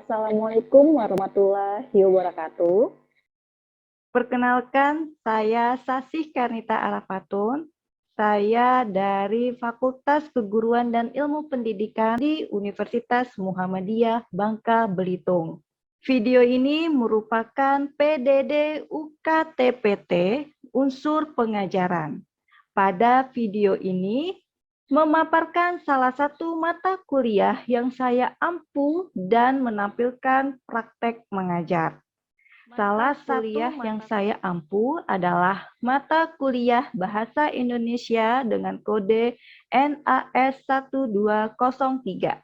Assalamualaikum warahmatullahi wabarakatuh. Perkenalkan, saya Sasih Karnita Arafatun. Saya dari Fakultas Keguruan dan Ilmu Pendidikan di Universitas Muhammadiyah Bangka Belitung. Video ini merupakan PDD UKTPT unsur pengajaran. Pada video ini, memaparkan salah satu mata kuliah yang saya ampu dan menampilkan praktek mengajar. Salah kuliah yang saya ampu adalah mata kuliah Bahasa Indonesia dengan kode NAS 1203.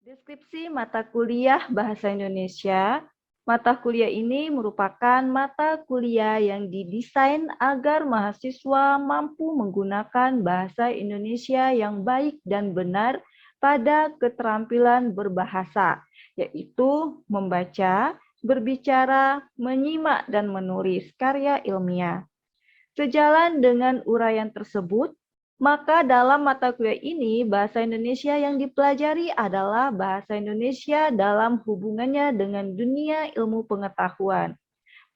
Deskripsi mata kuliah Bahasa Indonesia. Mata kuliah ini merupakan mata kuliah yang didesain agar mahasiswa mampu menggunakan bahasa Indonesia yang baik dan benar pada keterampilan berbahasa, yaitu membaca, berbicara, menyimak, dan menulis karya ilmiah. Sejalan dengan uraian tersebut, maka dalam mata kuliah ini, bahasa Indonesia yang dipelajari adalah bahasa Indonesia dalam hubungannya dengan dunia ilmu pengetahuan.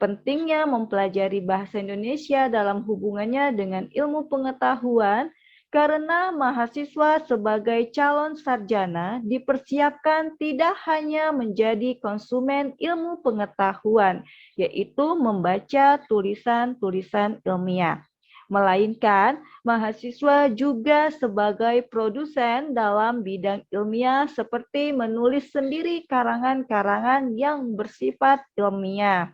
Pentingnya mempelajari bahasa Indonesia dalam hubungannya dengan ilmu pengetahuan karena mahasiswa sebagai calon sarjana dipersiapkan tidak hanya menjadi konsumen ilmu pengetahuan, yaitu membaca tulisan-tulisan ilmiah, melainkan mahasiswa juga sebagai produsen dalam bidang ilmiah seperti menulis sendiri karangan-karangan yang bersifat ilmiah.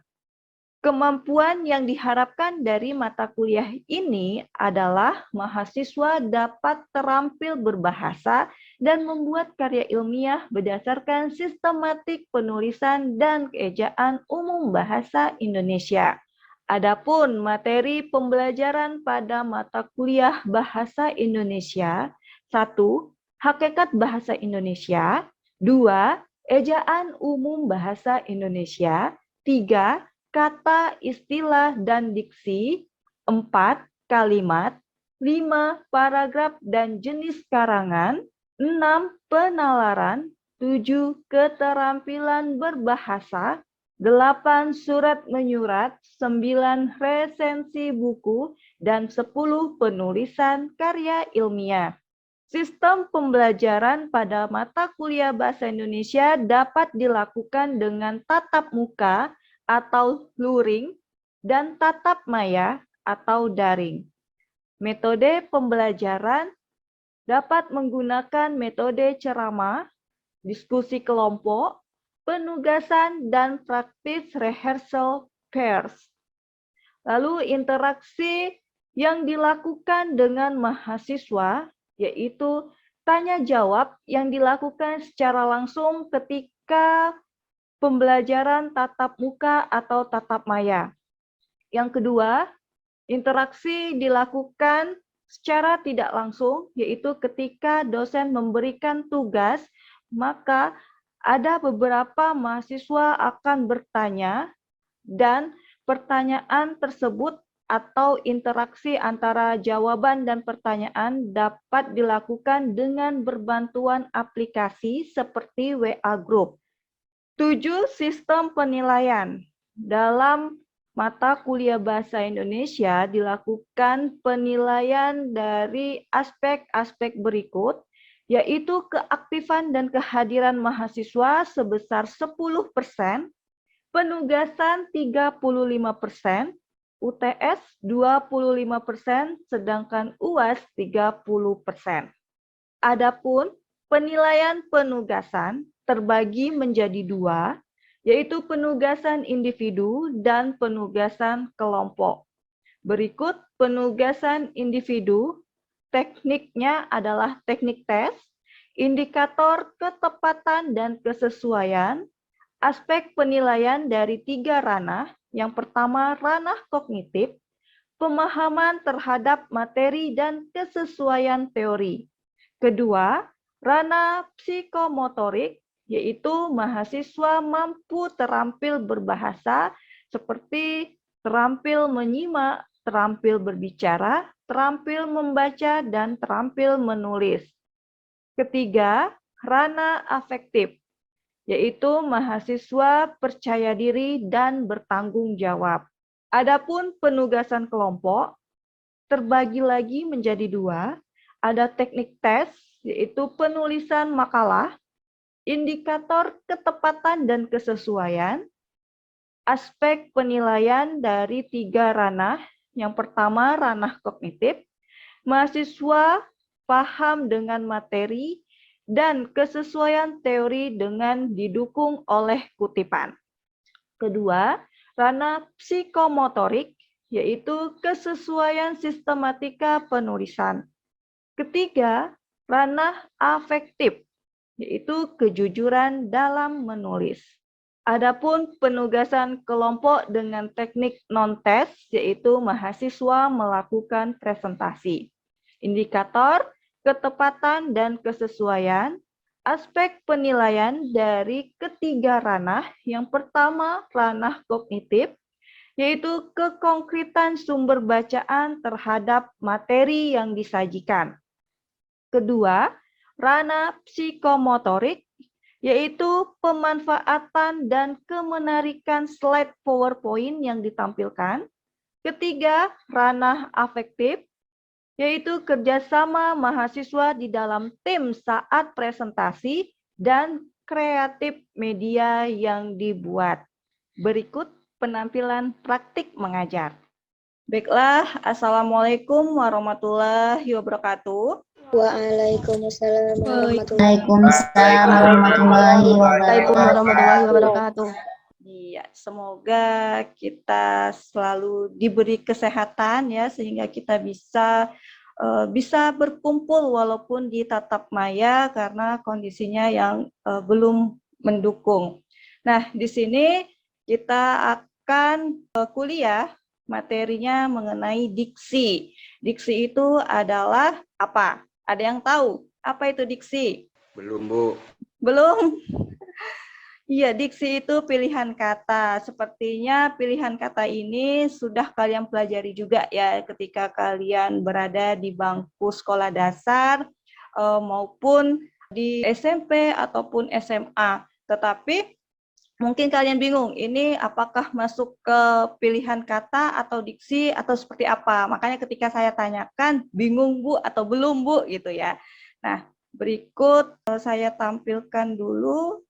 Kemampuan yang diharapkan dari mata kuliah ini adalah mahasiswa dapat terampil berbahasa dan membuat karya ilmiah berdasarkan sistematik penulisan dan keejaan umum bahasa Indonesia. Adapun materi pembelajaran pada mata kuliah Bahasa Indonesia, 1. Hakikat Bahasa Indonesia, 2. Ejaan umum Bahasa Indonesia, 3. Kata, istilah, dan diksi, 4. Kalimat, 5. Paragraf dan jenis karangan, 6. Penalaran, 7. Keterampilan berbahasa, 8. Surat menyurat, 9. Resensi buku, dan 10. Penulisan karya ilmiah. Sistem pembelajaran pada mata kuliah Bahasa Indonesia dapat dilakukan dengan tatap muka atau luring, dan tatap maya atau daring. Metode pembelajaran dapat menggunakan metode ceramah, diskusi kelompok, penugasan, dan praktis rehearsal pairs. Lalu interaksi yang dilakukan dengan mahasiswa, yaitu tanya jawab yang dilakukan secara langsung ketika pembelajaran tatap muka atau tatap maya. Yang kedua, interaksi dilakukan secara tidak langsung, yaitu ketika dosen memberikan tugas, maka ada beberapa mahasiswa akan bertanya, dan pertanyaan tersebut atau interaksi antara jawaban dan pertanyaan dapat dilakukan dengan berbantuan aplikasi seperti WA Group. 7. Sistem penilaian. Dalam mata kuliah Bahasa Indonesia dilakukan penilaian dari aspek-aspek berikut, yaitu keaktifan dan kehadiran mahasiswa sebesar 10%, penugasan 35%, UTS 25%, sedangkan UAS 30%. Adapun penilaian penugasan terbagi menjadi dua, yaitu penugasan individu dan penugasan kelompok. Berikut penugasan individu, tekniknya adalah teknik tes, indikator ketepatan dan kesesuaian, aspek penilaian dari 3 ranah. Yang pertama, ranah kognitif, pemahaman terhadap materi dan kesesuaian teori. Kedua, ranah psikomotorik, yaitu mahasiswa mampu terampil berbahasa seperti terampil menyimak, terampil berbicara, terampil membaca, dan terampil menulis. Ketiga, ranah afektif, yaitu mahasiswa percaya diri dan bertanggung jawab. Adapun penugasan kelompok terbagi lagi menjadi dua. Ada teknik tes, yaitu penulisan makalah, indikator ketepatan dan kesesuaian, aspek penilaian dari 3 ranah. Yang pertama, ranah kognitif, mahasiswa paham dengan materi, dan kesesuaian teori dengan didukung oleh kutipan. Kedua, ranah psikomotorik, yaitu kesesuaian sistematika penulisan. Ketiga, ranah afektif, yaitu kejujuran dalam menulis. Adapun penugasan kelompok dengan teknik non-tes, yaitu mahasiswa melakukan presentasi. Indikator, ketepatan dan kesesuaian, aspek penilaian dari ketiga ranah. Yang pertama, ranah kognitif, yaitu kekonkretan sumber bacaan terhadap materi yang disajikan. Kedua, ranah psikomotorik, yaitu pemanfaatan dan kemenarikan slide PowerPoint yang ditampilkan. Ketiga, ranah afektif, yaitu kerjasama mahasiswa di dalam tim saat presentasi dan kreatif media yang dibuat. Berikut penampilan praktik mengajar. Baiklah, Assalamualaikum warahmatullahi wabarakatuh. Waalaikumsalam warahmatullahi wabarakatuh. Iya, semoga kita selalu diberi kesehatan ya sehingga kita bisa berkumpul walaupun di tatap maya karena kondisinya yang belum mendukung. Nah, di sini kita akan kuliah materinya mengenai diksi. Diksi itu adalah apa? Ada yang tahu apa itu diksi? Belum, Bu. Belum? Iya, diksi itu pilihan kata. Sepertinya pilihan kata ini sudah kalian pelajari juga ya ketika kalian berada di bangku sekolah dasar maupun di SMP ataupun SMA. Tetapi mungkin kalian bingung, ini apakah masuk ke pilihan kata atau diksi atau seperti apa? Makanya ketika saya tanyakan, bingung Bu atau belum Bu gitu ya. Nah, berikut saya tampilkan dulu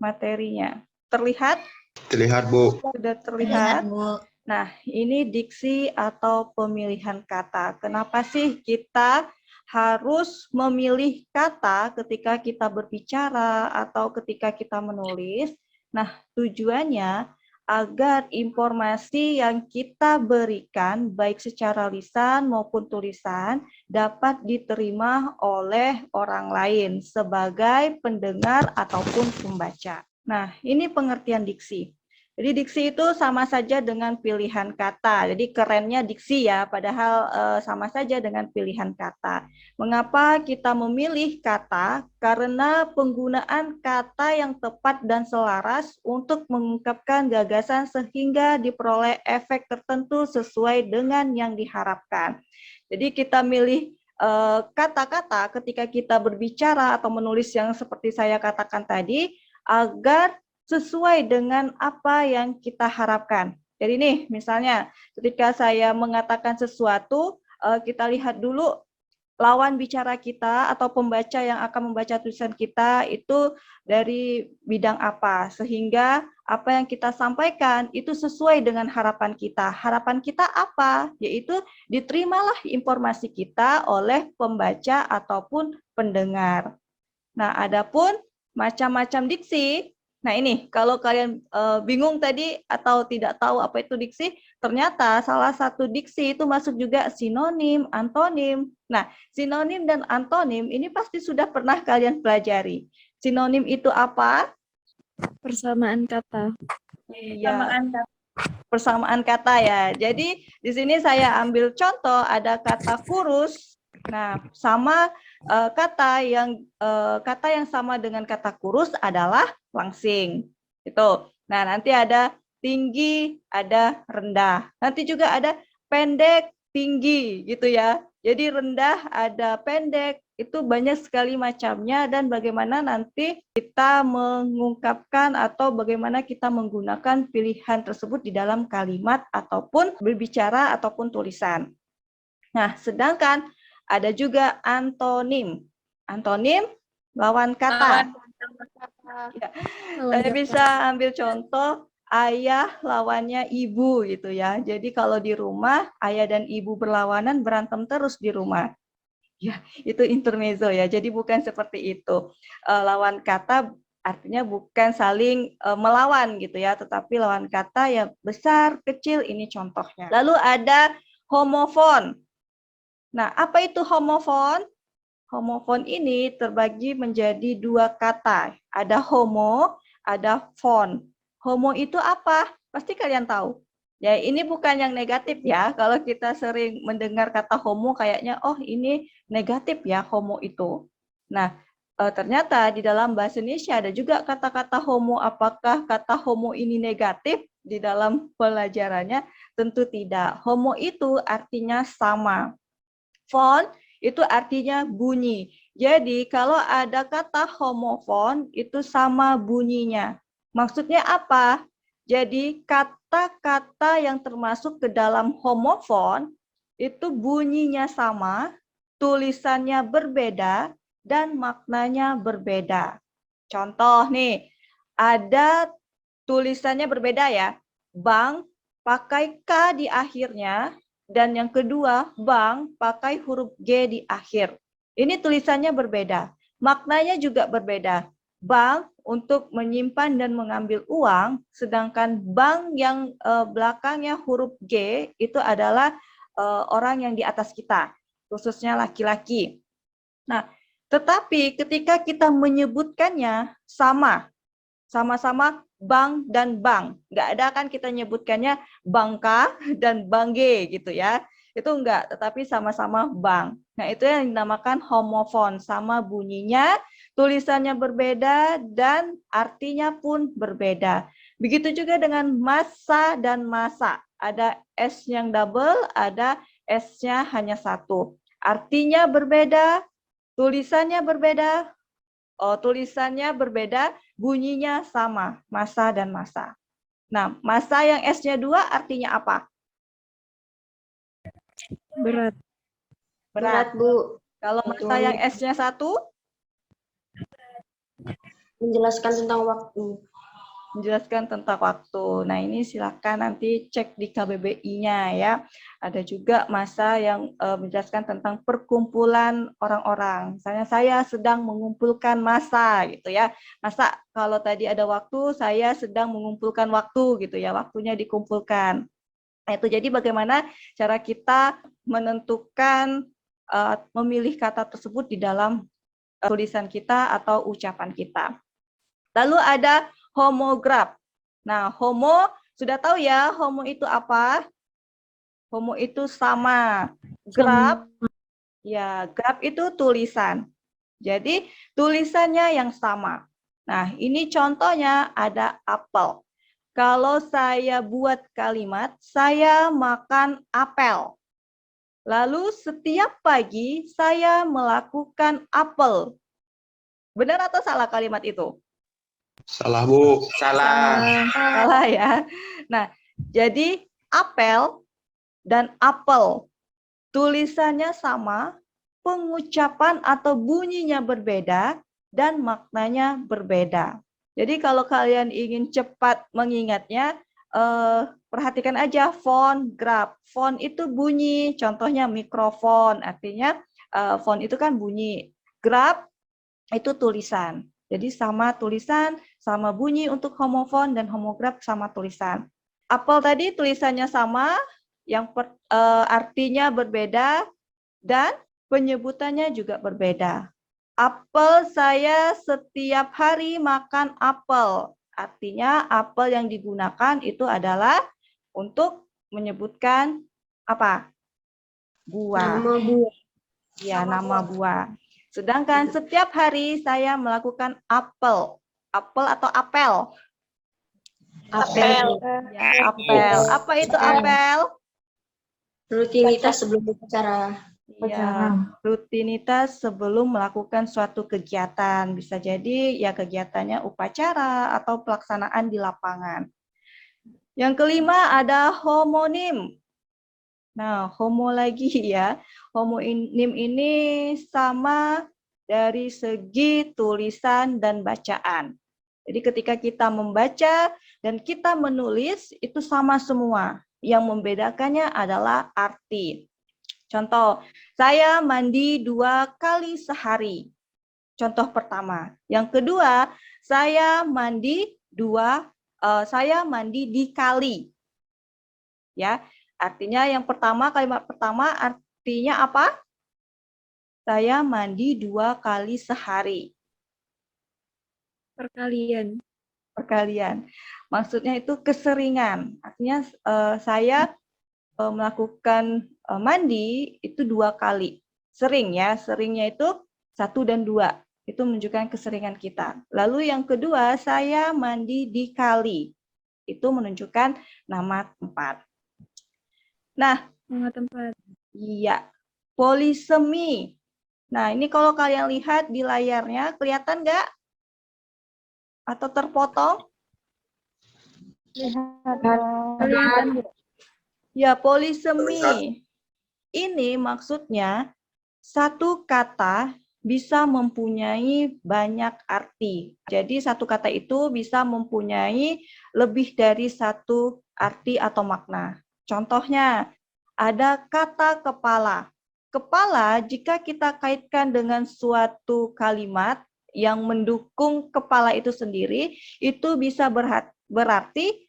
materinya. Terlihat? Terlihat, Bu. Sudah terlihat? Bu. Nah, ini diksi atau pemilihan kata. Kenapa sih kita harus memilih kata ketika kita berbicara atau ketika kita menulis? Nah, tujuannya agar informasi yang kita berikan, baik secara lisan maupun tulisan, dapat diterima oleh orang lain sebagai pendengar ataupun pembaca. Nah, ini pengertian diksi. Jadi diksi itu sama saja dengan pilihan kata. Jadi kerennya diksi ya, padahal sama saja dengan pilihan kata. Mengapa kita memilih kata? Karena penggunaan kata yang tepat dan selaras untuk mengungkapkan gagasan sehingga diperoleh efek tertentu sesuai dengan yang diharapkan. Jadi kita milih kata-kata ketika kita berbicara atau menulis yang seperti saya katakan tadi, agar sesuai dengan apa yang kita harapkan. Jadi nih, misalnya ketika saya mengatakan sesuatu, kita lihat dulu lawan bicara kita atau pembaca yang akan membaca tulisan kita itu dari bidang apa, sehingga apa yang kita sampaikan itu sesuai dengan harapan kita. Harapan kita apa? Yaitu diterimalah informasi kita oleh pembaca ataupun pendengar. Nah, adapun macam-macam diksi. Nah ini, kalau kalian bingung tadi atau tidak tahu apa itu diksi, ternyata salah satu diksi itu masuk juga sinonim, antonim. Nah, sinonim dan antonim ini pasti sudah pernah kalian pelajari. Sinonim itu apa? Persamaan kata. Iya, persamaan kata ya. Jadi di sini saya ambil contoh, ada kata kurus. Nah, sama kata yang sama dengan kata kurus adalah langsing. Itu. Nah, nanti ada tinggi, ada rendah. Nanti juga ada pendek, tinggi gitu ya. Jadi rendah ada pendek, itu banyak sekali macamnya dan bagaimana nanti kita mengungkapkan atau bagaimana kita menggunakan pilihan tersebut di dalam kalimat ataupun berbicara ataupun tulisan. Nah, sedangkan ada juga antonim. Antonim lawan kata. Ya. Saya bisa ambil contoh ayah lawannya ibu gitu ya. Jadi kalau di rumah ayah dan ibu berlawanan berantem terus di rumah. Ya, itu intermezzo ya. Jadi bukan seperti itu. Lawan kata artinya bukan saling melawan gitu ya, tetapi lawan kata ya besar, kecil, ini contohnya. Lalu ada homofon. Nah, apa itu homofon? Homofon ini terbagi menjadi dua kata. Ada homo, ada fon. Homo itu apa? Pasti kalian tahu. Ya, ini bukan yang negatif ya. Kalau kita sering mendengar kata homo, kayaknya, oh ini negatif ya, homo itu. Nah, ternyata di dalam bahasa Indonesia ada juga kata-kata homo. Apakah kata homo ini negatif di dalam pelajarannya? Tentu tidak. Homo itu artinya sama. Fon itu artinya bunyi. Jadi kalau ada kata homofon itu sama bunyinya. Maksudnya apa? Jadi kata-kata yang termasuk ke dalam homofon itu bunyinya sama, tulisannya berbeda, dan maknanya berbeda. Contoh nih, ada tulisannya berbeda ya. Bank pakai K di akhirnya, dan yang kedua, bank pakai huruf G di akhir. Ini tulisannya berbeda. Maknanya juga berbeda. Bank untuk menyimpan dan mengambil uang, sedangkan bank yang belakangnya huruf G itu adalah orang yang di atas kita, khususnya laki-laki. Nah, tetapi ketika kita menyebutkannya sama-sama bank dan bank. Nggak ada kan kita nyebutkannya bangka dan bangge gitu ya. Itu enggak, tetapi sama-sama bank. Nah, itu yang dinamakan homofon. Sama bunyinya, tulisannya berbeda, dan artinya pun berbeda. Begitu juga dengan masa dan masa. Ada S yang double, ada S-nya hanya satu. Artinya berbeda, tulisannya berbeda, tulisannya berbeda, bunyinya sama, masa dan masa. Nah, masa yang S-nya 2 artinya apa? Berat. Berat, Bu. Kalau masa yang S-nya 1? Menjelaskan tentang waktu. Menjelaskan tentang waktu. Nah, ini silakan nanti cek di KBBI-nya ya. Ada juga masa yang menjelaskan tentang perkumpulan orang-orang. Misalnya saya sedang mengumpulkan massa gitu ya. Masa kalau tadi ada waktu, saya sedang mengumpulkan waktu gitu ya. Waktunya dikumpulkan. Nah, itu jadi bagaimana cara kita menentukan memilih kata tersebut di dalam tulisan kita atau ucapan kita. Lalu ada homograf. Nah, homo sudah tahu ya, homo itu apa? Homo itu sama. Graf, ya, graf itu tulisan. Jadi, tulisannya yang sama. Nah, ini contohnya ada apel. Kalau saya buat kalimat, saya makan apel. Lalu setiap pagi saya melakukan apel. Benar atau salah kalimat itu? Salah, Bu. Salah. Salah ya. Nah, jadi apel dan apel tulisannya sama, pengucapan atau bunyinya berbeda, dan maknanya berbeda. Jadi kalau kalian ingin cepat mengingatnya, perhatikan aja font, graf. Font itu bunyi, contohnya mikrofon, artinya font itu kan bunyi. Graf itu tulisan. Jadi sama tulisan, sama bunyi untuk homofon, dan homograf sama tulisan. Apel tadi tulisannya sama, yang artinya berbeda, dan penyebutannya juga berbeda. Apel, saya setiap hari makan apel. Artinya apel yang digunakan itu adalah untuk menyebutkan apa? Buah. Nama buah. Ya, nama buah. Sedangkan setiap hari saya melakukan apel. Apel atau apel? Apel. Ya, apel. Apa itu apel? Rutinitas sebelum berbicara. Ya, rutinitas sebelum melakukan suatu kegiatan. Bisa jadi ya kegiatannya upacara atau pelaksanaan di lapangan. Yang kelima ada homonim. Nah, homo lagi ya. Homonim ini sama dari segi tulisan dan bacaan. Jadi ketika kita membaca dan kita menulis itu sama semua. Yang membedakannya adalah arti. Contoh, saya mandi 2 kali sehari. Contoh pertama. Yang kedua, saya mandi di kali. Ya, artinya yang pertama, kalimat pertama artinya apa? Saya mandi 2 kali sehari. Perkalian. Perkalian. Maksudnya itu keseringan. Artinya saya melakukan mandi itu 2 kali. Sering ya, seringnya itu 1 dan 2. Itu menunjukkan keseringan kita. Lalu yang kedua, saya mandi di kali. Itu menunjukkan nama tempat. Nah, Nama tempat. iya, polisemi. Nah, ini kalau kalian lihat di layarnya, kelihatan nggak? Atau terpotong? Kelihatan. Ya, polisemi. Ini maksudnya satu kata bisa mempunyai banyak arti. Jadi satu kata itu bisa mempunyai lebih dari satu arti atau makna. Contohnya, ada kata kepala. Kepala jika kita kaitkan dengan suatu kalimat yang mendukung kepala itu sendiri, itu bisa berarti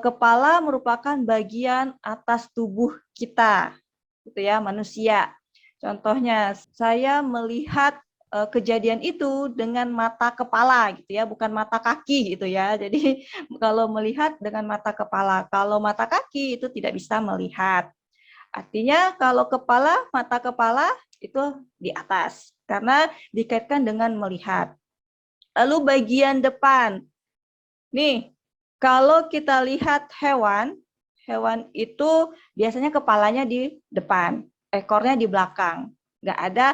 kepala merupakan bagian atas tubuh kita, gitu ya, manusia. Contohnya, saya melihat kejadian itu dengan mata kepala, gitu ya, bukan mata kaki, gitu ya. Jadi kalau melihat dengan mata kepala, kalau mata kaki itu tidak bisa melihat. Artinya kalau kepala, mata kepala itu di atas, karena dikaitkan dengan melihat. Lalu bagian depan, nih, kalau kita lihat hewan, hewan itu biasanya kepalanya di depan, ekornya di belakang. Nggak ada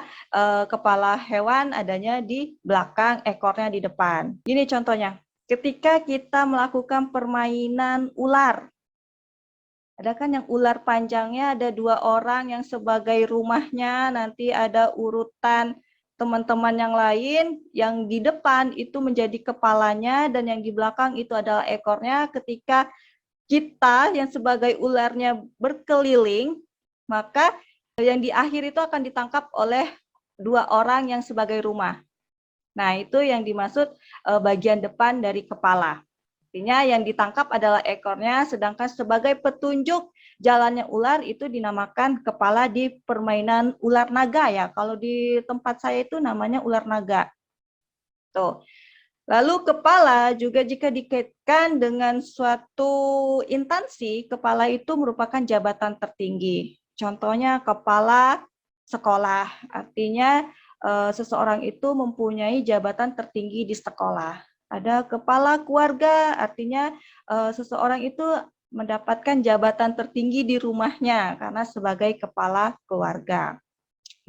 kepala hewan adanya di belakang, ekornya di depan. Gini contohnya, ketika kita melakukan permainan ular, ada kan yang ular panjangnya ada 2 orang yang sebagai rumahnya, nanti ada urutan teman-teman yang lain, yang di depan itu menjadi kepalanya dan yang di belakang itu adalah ekornya. Ketika kita yang sebagai ularnya berkeliling, maka yang di akhir itu akan ditangkap oleh 2 orang yang sebagai rumah. Nah, itu yang dimaksud bagian depan dari kepala. Artinya yang ditangkap adalah ekornya, sedangkan sebagai petunjuk jalannya ular itu dinamakan kepala di permainan ular naga ya. Kalau di tempat saya itu namanya ular naga. Tuh. Lalu kepala juga jika dikaitkan dengan suatu instansi, kepala itu merupakan jabatan tertinggi. Contohnya kepala sekolah, artinya seseorang itu mempunyai jabatan tertinggi di sekolah. Ada kepala keluarga, artinya seseorang itu mendapatkan jabatan tertinggi di rumahnya karena sebagai kepala keluarga.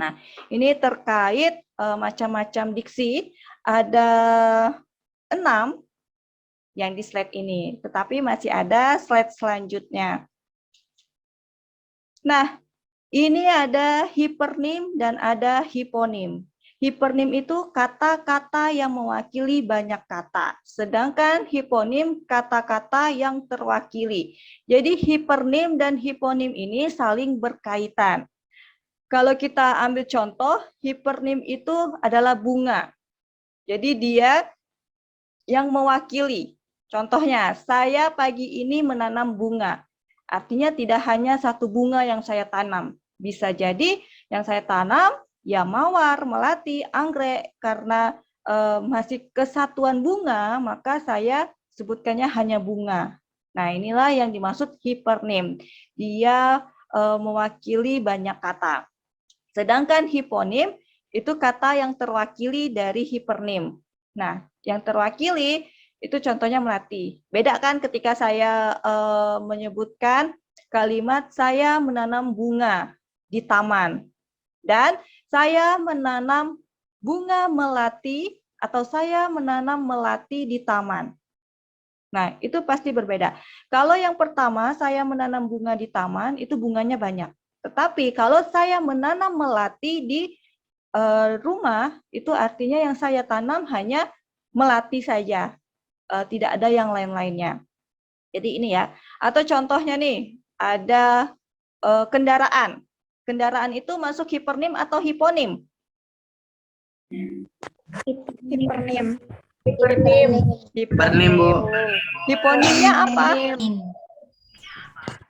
Nah, ini terkait macam-macam diksi, ada 6 yang di slide ini, tetapi masih ada slide selanjutnya. Nah, ini ada hipernim dan ada hiponim. Hipernim itu kata-kata yang mewakili banyak kata, sedangkan hiponim kata-kata yang terwakili. Jadi hipernim dan hiponim ini saling berkaitan. Kalau kita ambil contoh, hipernim itu adalah bunga. Jadi dia yang mewakili. Contohnya, saya pagi ini menanam bunga. Artinya tidak hanya satu bunga yang saya tanam. Bisa jadi yang saya tanam ya mawar, melati, anggrek. Karena masih kesatuan bunga, maka saya sebutkannya hanya bunga. Nah, inilah yang dimaksud hipernim. Dia mewakili banyak kata. Sedangkan hiponim itu kata yang terwakili dari hipernim. Nah, yang terwakili itu contohnya melati. Beda kan ketika saya menyebutkan kalimat saya menanam bunga di taman. Dan saya menanam bunga melati atau saya menanam melati di taman. Nah, itu pasti berbeda. Kalau yang pertama, saya menanam bunga di taman, itu bunganya banyak. Tetapi kalau saya menanam melati di rumah, itu artinya yang saya tanam hanya melati saja. Tidak ada yang lain-lainnya. Jadi ini ya. Atau contohnya nih, ada kendaraan. Kendaraan itu masuk hipernim atau hiponim? Hipernim. Hipernim, Bu. Hiponimnya apa?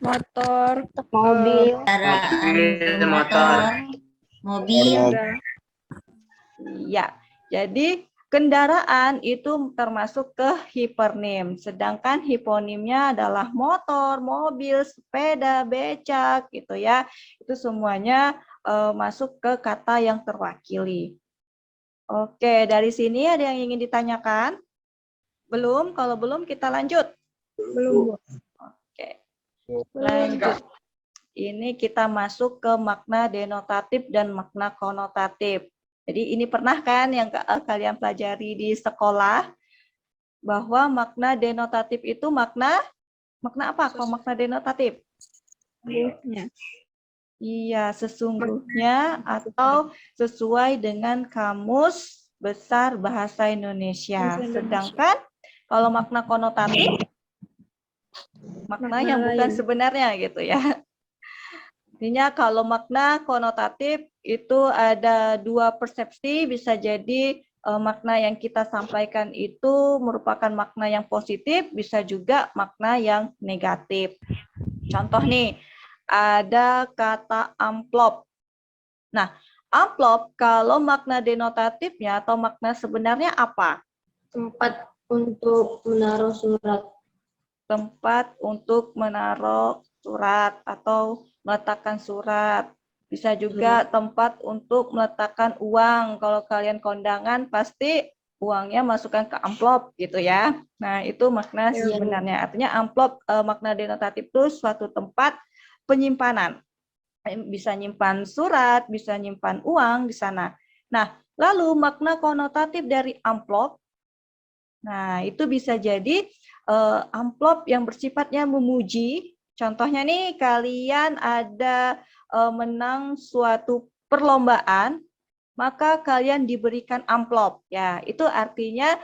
Motor. Mobil. Mobil, motor. Mobil. Ya, jadi kendaraan itu termasuk ke hipernim. Sedangkan hiponimnya adalah motor, mobil, sepeda, becak, gitu ya. Itu semuanya masuk ke kata yang terwakili. Oke, dari sini ada yang ingin ditanyakan? Belum? Kalau belum kita lanjut. Belum. Oke, lanjut. Ini kita masuk ke makna denotatif dan makna konotatif. Jadi ini pernah kan yang kalian pelajari di sekolah bahwa makna denotatif itu makna apa? Kalau makna denotatif? Iya, sesungguhnya atau sesuai dengan Kamus Besar Bahasa Indonesia. Sedangkan kalau makna konotatif, makna yang bukan sebenarnya gitu ya. Artinya kalau makna konotatif itu ada dua persepsi, bisa jadi makna yang kita sampaikan itu merupakan makna yang positif, bisa juga makna yang negatif. Contoh nih, ada kata amplop. Nah, amplop kalau makna denotatifnya atau makna sebenarnya apa? Tempat untuk menaruh surat. Tempat untuk menaruh surat atau meletakkan surat. Bisa juga tempat untuk meletakkan uang. Kalau kalian kondangan pasti uangnya masukkan ke amplop gitu ya. Nah, itu makna sebenarnya. Artinya amplop makna denotatif itu suatu tempat penyimpanan. Bisa nyimpan surat, bisa nyimpan uang di sana. Nah, lalu makna konotatif dari amplop, nah itu bisa jadi amplop yang bersifatnya memuji. Contohnya nih, kalian ada menang suatu perlombaan, maka kalian diberikan amplop. Ya, itu artinya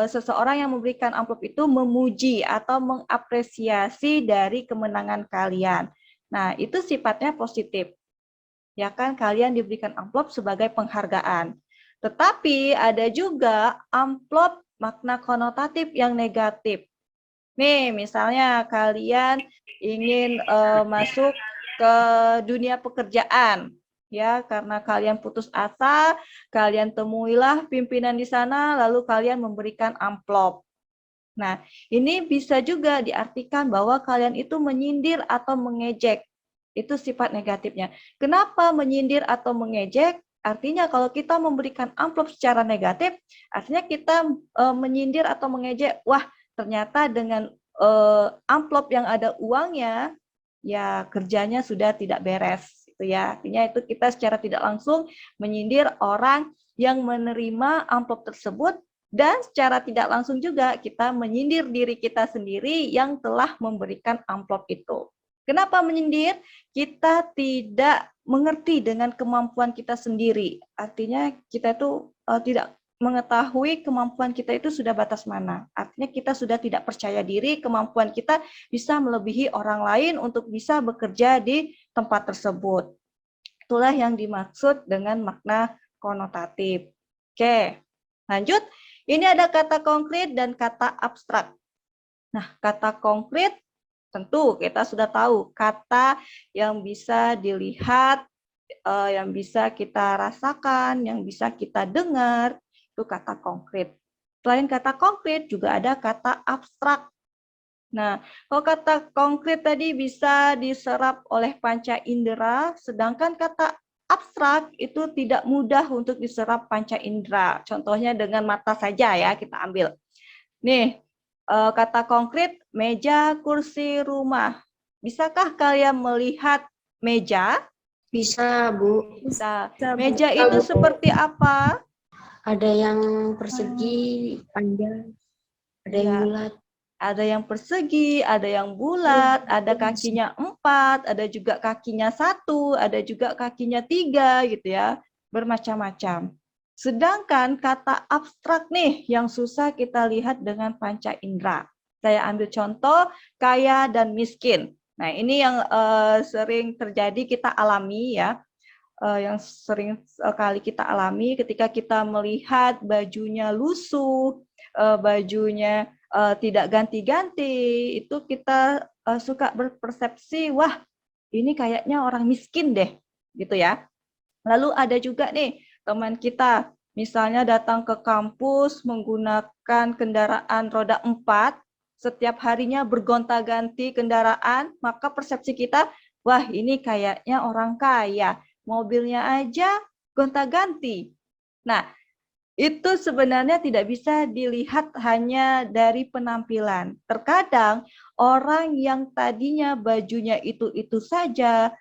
seseorang yang memberikan amplop itu memuji atau mengapresiasi dari kemenangan kalian. Nah, itu sifatnya positif. Ya kan, kalian diberikan amplop sebagai penghargaan. Tetapi ada juga amplop makna konotatif yang negatif. Nih, misalnya kalian ingin masuk ke dunia pekerjaan. Ya, karena kalian putus asa, kalian temuilah pimpinan di sana, lalu kalian memberikan amplop. Nah, ini bisa juga diartikan bahwa kalian itu menyindir atau mengejek. Itu sifat negatifnya. Kenapa menyindir atau mengejek? Artinya kalau kita memberikan amplop secara negatif, artinya kita menyindir atau mengejek. Wah, ternyata dengan amplop yang ada uangnya, ya kerjanya sudah tidak beres. Itu ya. Artinya itu kita secara tidak langsung menyindir orang yang menerima amplop tersebut. Dan secara tidak langsung juga kita menyindir diri kita sendiri yang telah memberikan amplop itu. Kenapa menyindir? Kita tidak mengerti dengan kemampuan kita sendiri. Artinya kita itu tidak mengetahui kemampuan kita itu sudah batas mana. Artinya kita sudah tidak percaya diri, kemampuan kita bisa melebihi orang lain untuk bisa bekerja di tempat tersebut. Itulah yang dimaksud dengan makna konotatif. Oke, lanjut. Ini ada kata konkret dan kata abstrak. Nah, kata konkret tentu kita sudah tahu, kata yang bisa dilihat, yang bisa kita rasakan, yang bisa kita dengar, itu kata konkret. Selain kata konkret, juga ada kata abstrak. Nah, kalau kata konkret tadi bisa diserap oleh panca indera, sedangkan kata abstrak itu tidak mudah untuk diserap panca indera. Contohnya dengan mata saja ya, kita ambil. Nih, kata konkret, meja, kursi, rumah. Bisakah kalian melihat meja? Bisa, Bu. Bisa. Bisa, Bu. Meja itu seperti apa? Ada yang persegi, panjang, ada yang Ya. bulat. Ada yang persegi, ada yang bulat, ada kakinya 4, ada juga kakinya 1, ada juga kakinya 3 gitu ya. Bermacam-macam. Sedangkan kata abstrak nih yang susah kita lihat dengan panca indera. Saya ambil contoh kaya dan miskin. Nah, ini yang sering terjadi kita alami ya. Yang sering kali kita alami ketika kita melihat bajunya lusuh, bajunya tidak ganti-ganti, itu kita suka berpersepsi, wah ini kayaknya orang miskin deh, gitu ya. Lalu ada juga nih teman kita, misalnya datang ke kampus menggunakan kendaraan roda 4, setiap harinya bergonta-ganti kendaraan, maka persepsi kita, wah ini kayaknya orang kaya, mobilnya aja gonta-ganti. Nah, itu sebenarnya tidak bisa dilihat hanya dari penampilan. Terkadang orang yang tadinya bajunya itu saja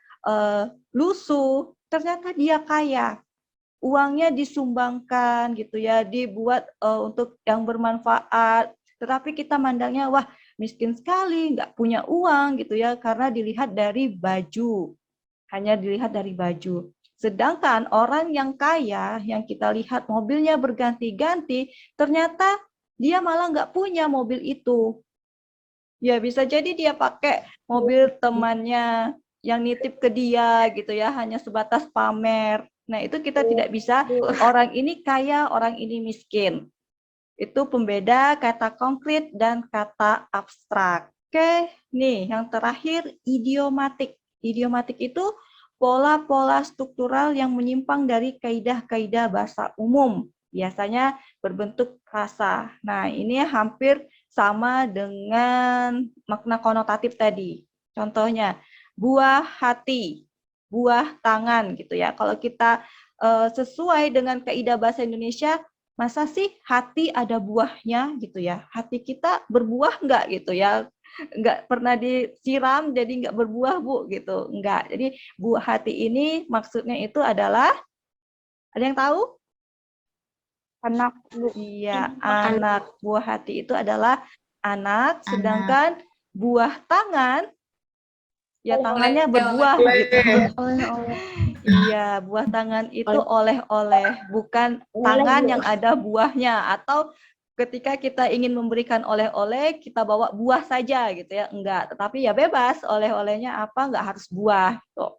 lusuh, ternyata dia kaya. Uangnya disumbangkan gitu ya, dibuat untuk yang bermanfaat. Tetapi kita mandangnya wah miskin sekali, nggak punya uang gitu ya, karena dilihat dari baju. Hanya dilihat dari baju. Sedangkan orang yang kaya, yang kita lihat mobilnya berganti-ganti, ternyata dia malah nggak punya mobil itu. Ya bisa jadi dia pakai mobil temannya yang nitip ke dia gitu ya, hanya sebatas pamer. Nah itu kita tidak bisa, orang ini kaya, orang ini miskin. Itu pembeda kata konkret dan kata abstrak. Oke, nih yang terakhir idiomatik. Idiomatik itu pola-pola struktural yang menyimpang dari kaidah-kaidah bahasa umum, biasanya berbentuk frasa. Nah, ini hampir sama dengan makna konotatif tadi. Contohnya, buah hati, buah tangan gitu ya. Kalau kita sesuai dengan kaidah bahasa Indonesia, masa sih hati ada buahnya gitu ya? Hati kita berbuah enggak gitu ya? Enggak pernah disiram jadi enggak berbuah Bu gitu. Enggak. Jadi buah hati ini maksudnya itu adalah, ada yang tahu? Anak, Bu. Iya, anak. Buah hati itu adalah anak, sedangkan buah tangan ya tangannya berbuah gitu. Iya, buah tangan itu oleh-oleh, bukan tangan yang ada buahnya. Atau ketika kita ingin memberikan oleh-oleh, kita bawa buah saja gitu ya. Enggak, tetapi ya bebas, oleh-olehnya apa, enggak harus buah. Tuh.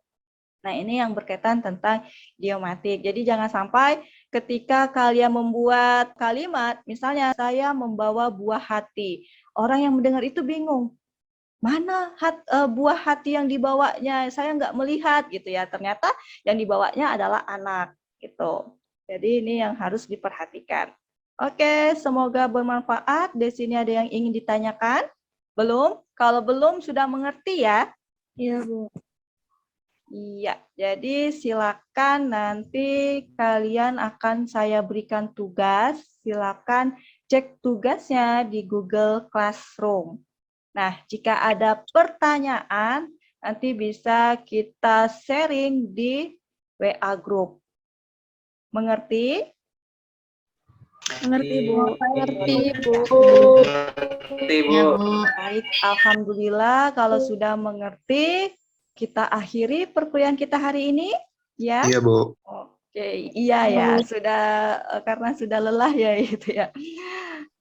Nah, ini yang berkaitan tentang idiomatik. Jadi jangan sampai ketika kalian membuat kalimat, misalnya saya membawa buah hati. Orang yang mendengar itu bingung. Mana buah hati yang dibawanya? Saya nggak melihat gitu ya. Ternyata yang dibawanya adalah anak gitu. Jadi ini yang harus diperhatikan. Oke, semoga bermanfaat. Di sini ada yang ingin ditanyakan? Belum? Kalau belum sudah mengerti ya? Iya, Bu. Iya, jadi silakan nanti kalian akan saya berikan tugas. Silakan cek tugasnya di Google Classroom. Nah, jika ada pertanyaan, nanti bisa kita sharing di WA Group. Mengerti? Mengerti, Bu. Mengerti, Bu. Mengerti, Bu. Ya, Bu. Baik, alhamdulillah kalau sudah mengerti, kita akhiri perkuliahan kita hari ini, ya. Iya, Bu. Oke, iya ya, sudah karena sudah lelah ya itu ya.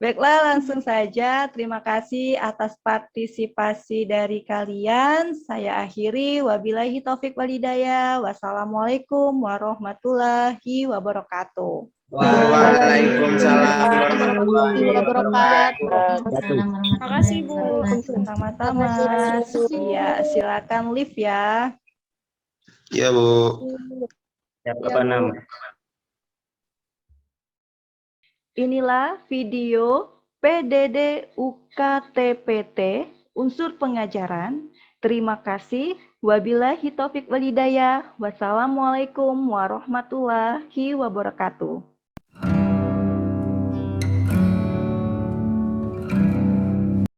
Baiklah, langsung saja. Terima kasih atas partisipasi dari kalian. Saya akhiri. Wabillahi taufik walhidayah. Wassalamualaikum warahmatullahi wabarakatuh. Waalaikumsalam warahmatullahi wabarakatuh. Terima kasih, Bu. Sama-sama. Iya, silakan live ya. Iya, Bu. Siapa nama? Inilah video PDD UKTPT unsur pengajaran. Terima kasih. Wabillahi taufik walhidayah. Wassalamualaikum warahmatullahi wabarakatuh.